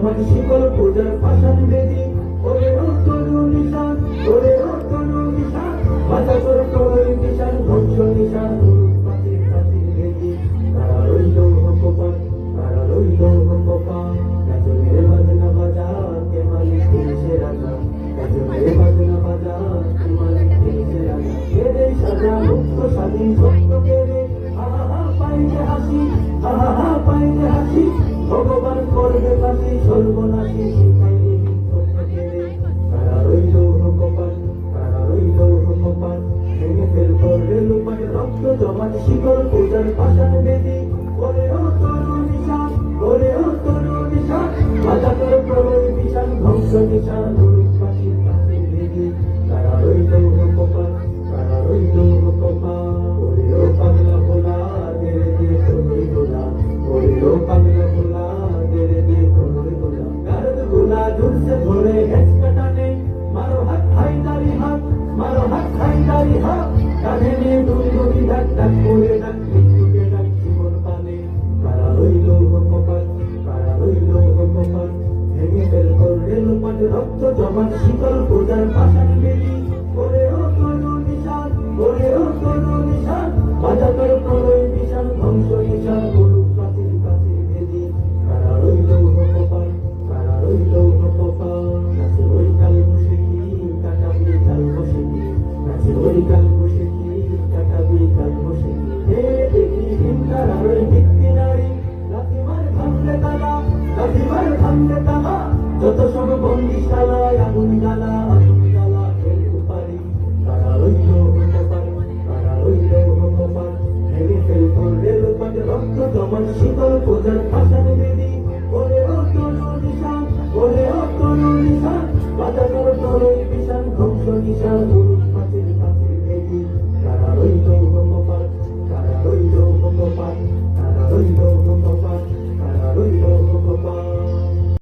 জমান শিকল পূজার পাষাণ বেদি ওরে ও তরু নিশান ওরে ও তরু নিশান বাধা তোর প্রলয় নিশান ধ্বংস নিশান পাচির পাচির বেদি তারা রইল কপাল তারা রইল কপাল গাজনের বাজনা বাজা কে মালিক দিয়েছে রাজা গাজনের বাজনা বাজা কে মালিক দিয়েছে রাজা কেড়ে সাজা মুক্ত স্বাধীন সত্য কেড়ে আহা হা পাইছে হাসি আহা হা পাইছে হাসি ভগবান করবে ফাঁসি সর্বনাশী শিখাইলে সত্য কেড়ে তারা রইল কপাল তারা রইল কপাল ভেঙে ফেল করবে লুপাট রক্ত জমান শিকল পূজার পাষাণ বেদি ওরে ও তরু নিশান ওরে ও তরু নিশান বাধা তোর প্রলয় বিশান ধ্বংস নিশান পাখির পাখির বেদি তারা রইল কপাল তারা রইল কপাল ওরে ও পাগলা ভোলা দেরে দে তোরই গোলা ওরে ও পাগলা ভোলা দেরে দে তোরই গোলা গারদ গোলা জুড়ছে ধরে হেঁচ কাটানে মারো হাত হাইদারি হাত মারো হাত হাইদারি হাত কাঁধে নিয়ে দুই ডাক ডাক করে ডাক মৃত্যুকে ডাক জীবন পানে তারা রইল কপাল তারা রইল কপাল ভেঙে ফেল করলে লোপাট রক্ত জমান শীতল পূজার পাষাণ বেদি ওরে ও তরু নিশান ওরে ও তরু নিশান বাজা তোর প্রলয় বিশান ধ্বংস নিশান গরুক প্রাচীর প্রাচীর বেদি তারা রইল কপাল তারা রইল কপাল নাচে ওই কাল বসে কি কাটাবি কাল বসে কি নাচে ওই কাল বসে কি কাটাবি কাল বসে কি হে দেখি হিংসার আলোয় ভিত্তি নারী লাথিমার ভাঙলে তালা লাথিমার ভাঙলে তালা যত সব বন্দিশালায় আগুন জ্বালা খেলতে পারি তারা রইল কপাল তারা রইল কপাল ভেঙে ফেল করলে লোপাট রক্ত জমান শীতল পূজার পাষাণ বেদি ওরে ও তরু নিশান ওরে ও তরু নিশান বাধা তোর প্রলয় বিশান ধ্বংস নিশান পাচির পাচির বেদি তারা রইল কপাল তারা রইল কপাল তারা রইল কপাল